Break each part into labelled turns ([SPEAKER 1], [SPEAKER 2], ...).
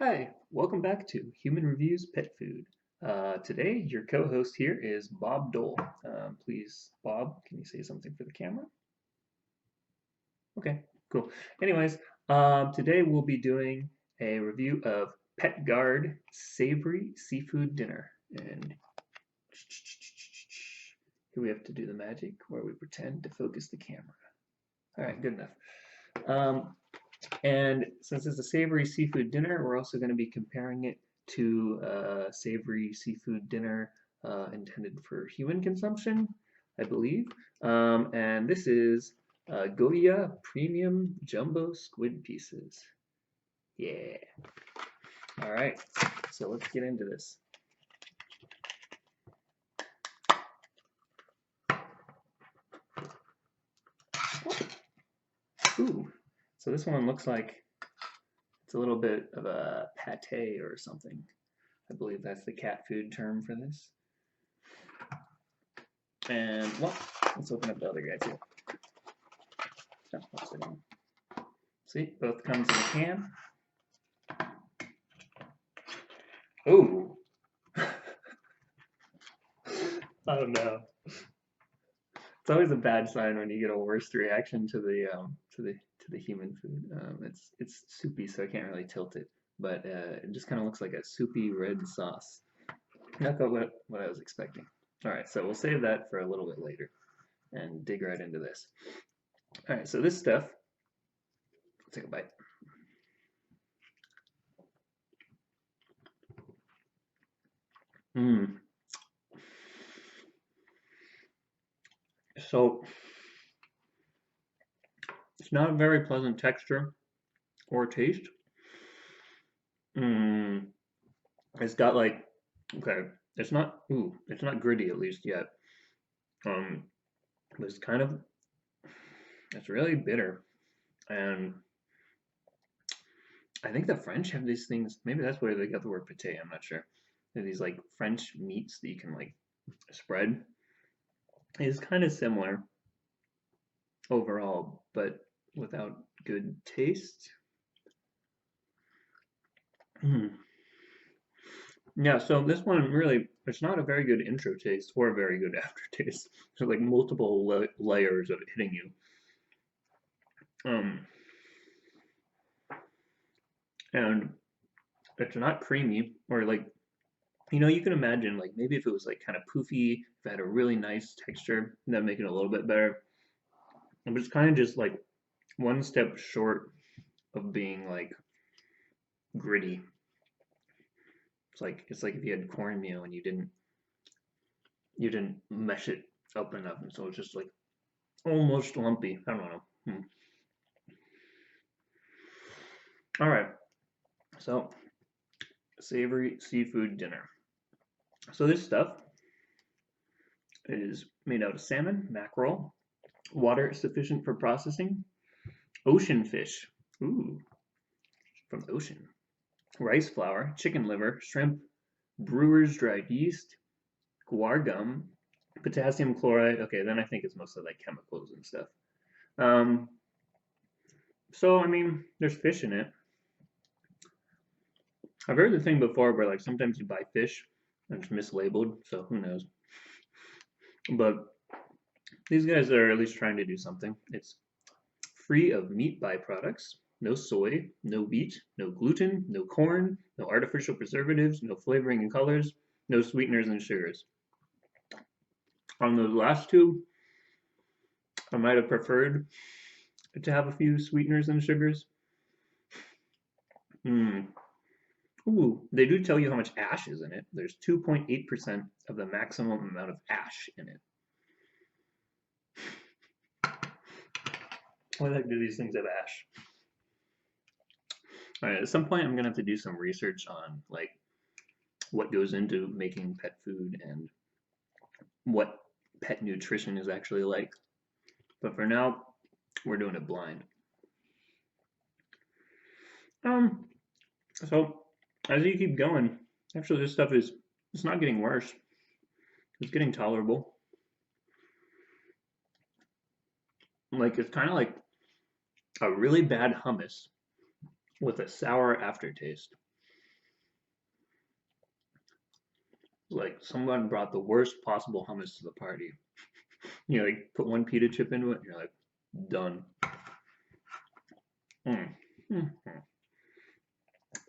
[SPEAKER 1] Hi, welcome back to Human Reviews Pet Food. Today, your co-host here is Bob Dole. Please, Bob, can you say something for the camera? Okay, cool. Anyways, today we'll be doing a review of Pet Guard Savory Seafood Dinner. And here we have to do the magic where we pretend to focus the camera. All right, good enough. Um, And since it's a savory seafood dinner, we're also going to be comparing it to a savory seafood dinner intended for human consumption, I believe. And this is Goya Premium Jumbo Squid Pieces. Yeah. All right. So let's get into this. Ooh. So this one looks like it's a little bit of a pate or something. I believe that's the cat food term for this. And well, let's open up the other guy too. Oh, upside down. See, both comes in a can. Oh, oh no! It's always a bad sign when you get a worst reaction to the human food. It's soupy, so I can't really tilt it, but it just kind of looks like a soupy red sauce. Not quite what I was expecting. All right, so we'll save that for a little bit later and dig right into this. All right, so this stuff. Let's take a bite. Mmm. So it's not a very pleasant texture or taste. Mmm. It's got like, okay, it's not gritty at least yet. Um, but it's really bitter. And I think the French have these things, maybe that's where they got the word pate, I'm not sure. They're these like French meats that you can like spread. It's kind of similar overall, but without good taste. Mm. Yeah, so this one really, it's not a very good intro taste or a very good aftertaste. So like multiple layers of it hitting you. Um, and it's not creamy or like, you can imagine like maybe if it was like kind of poofy, if it had a really nice texture, that'd make it a little bit better. But it's kind of just like one step short of being like gritty. It's like if you had cornmeal and you didn't mesh it up enough, and so it's just like almost lumpy. I don't know. All right, so savory seafood dinner. So this stuff is made out of salmon, mackerel, water sufficient for processing, ocean fish, ooh, from the ocean, rice flour, chicken liver, shrimp, brewer's dried yeast, guar gum, potassium chloride. Okay, then I think it's mostly like chemicals and stuff. Um, so I mean, there's fish in it. I've heard the thing before where like sometimes you buy fish and it's mislabeled, so who knows. But these guys are at least trying to do something. It's free of meat byproducts, no soy, no wheat, no gluten, no corn, no artificial preservatives, no flavoring and colors, no sweeteners and sugars. On those last two, I might have preferred to have a few sweeteners and sugars. Mm. Ooh, they do tell you how much ash is in it. There's 2.8% of the maximum amount of ash in it. Why the heck do these things have ash? All right, at some point I'm gonna have to do some research on like what goes into making pet food and what pet nutrition is actually like. But for now, we're doing it blind. Um, so as you keep going, actually this stuff is it's not getting worse. It's getting tolerable. Like it's kind of like a really bad hummus with a sour aftertaste. like someone brought the worst possible hummus to the party. You like put one pita chip into it, and you're like, done. Mm. Mm.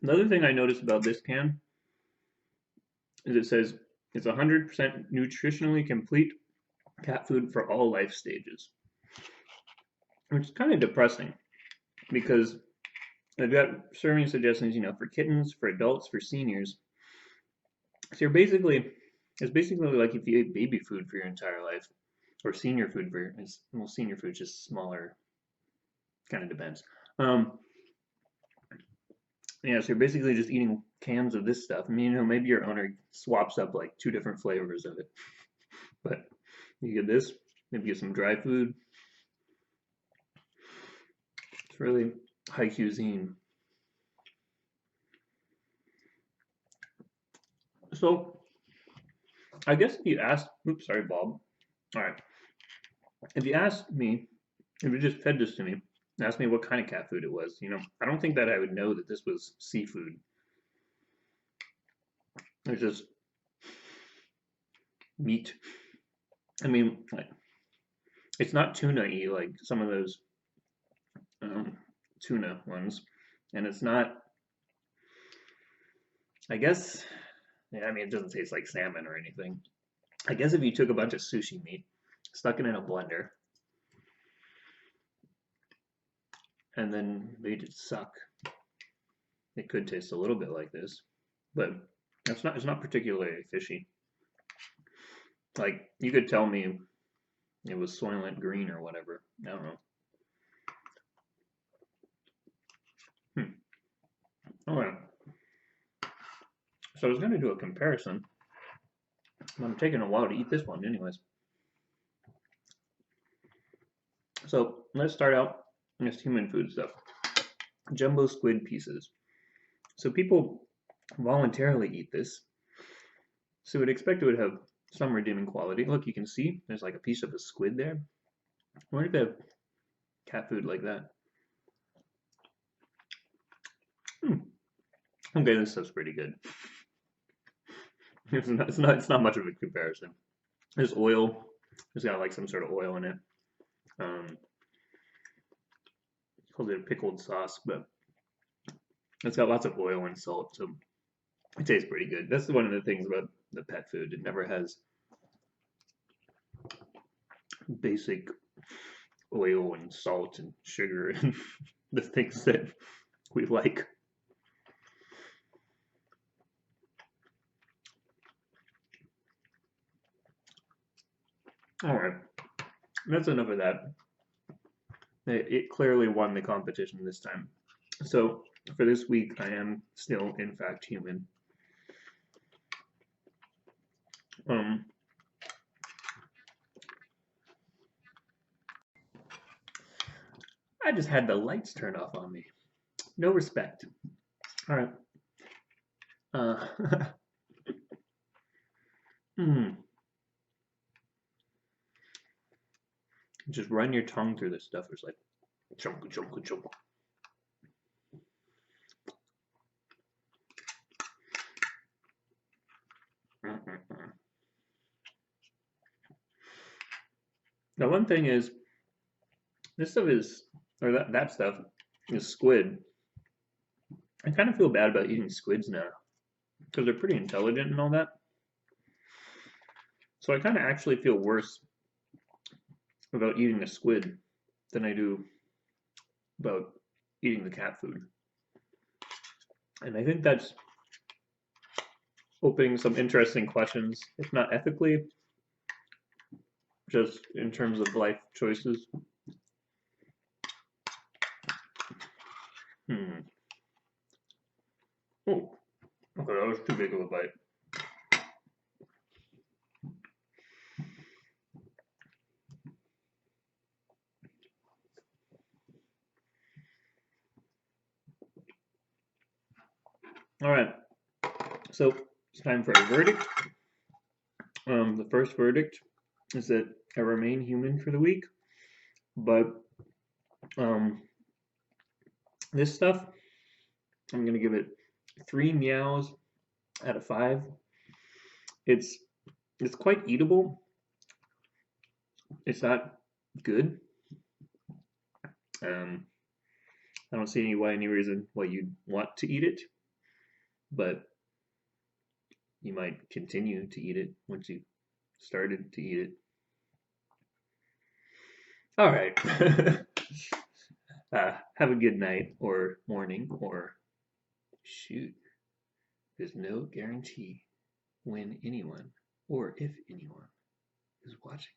[SPEAKER 1] Another thing I noticed about this can is it says it's 100% nutritionally complete cat food for all life stages, which is kind of depressing because I've got serving suggestions, for kittens, for adults, for seniors. So it's basically like if you ate baby food for your entire life, or senior food well, senior food is just smaller, kind of depends. Yeah, so you're basically just eating cans of this stuff. I mean, maybe your owner swaps up like 2 different flavors of it, but you get this, maybe get some dry food. It's really high cuisine. So I guess if you asked, oops, sorry, Bob. All right, if you asked me, if you just fed this to me, and asked me what kind of cat food it was, I don't think that I would know that this was seafood. It's just meat. I mean, like, it's not tuna-y like some of those tuna ones, and it's not. I guess, yeah, I mean, it doesn't taste like salmon or anything. I guess if you took a bunch of sushi meat, stuck it in a blender, and then made it suck, it could taste a little bit like this, but it's not particularly fishy. Like you could tell me it was Soylent Green or whatever. I don't know. All right. So I was going to do a comparison. I'm taking a while to eat this one, anyways. So let's start out with human food stuff. Jumbo squid pieces. So people voluntarily eat this. So we'd expect it would have some redeeming quality. Look, you can see there's like a piece of a squid there. I wonder if they have cat food like that. Okay, this stuff's pretty good. It's not much of a comparison. There's oil. It's got like some sort of oil in it. It's called a pickled sauce, but it's got lots of oil and salt, so it tastes pretty good. That's one of the things about the pet food. It never has basic oil and salt and sugar and the things that we like. All right, that's enough of that. It clearly won the competition this time. So for this week, I am still, in fact, human. I just had the lights turned off on me. No respect. All right. Just run your tongue through this stuff. It's like chunk, chunk, chunk. Now, one thing is, this stuff is, or that stuff is squid. I kind of feel bad about eating squids now because they're pretty intelligent and all that. So I kind of actually feel worse about eating a squid than I do about eating the cat food. And I think that's opening some interesting questions, if not ethically, just in terms of life choices. Oh, okay, that was too big of a bite. All right, so it's time for a verdict. The first verdict is that I remain human for the week, but this stuff, I'm gonna give it 3 meows out of 5. It's it's quite eatable. It's not good. Um, I don't see any reason why you'd want to eat it, but you might continue to eat it once you started to eat it. All right. Have a good night or morning or shoot. There's no guarantee when anyone or if anyone is watching.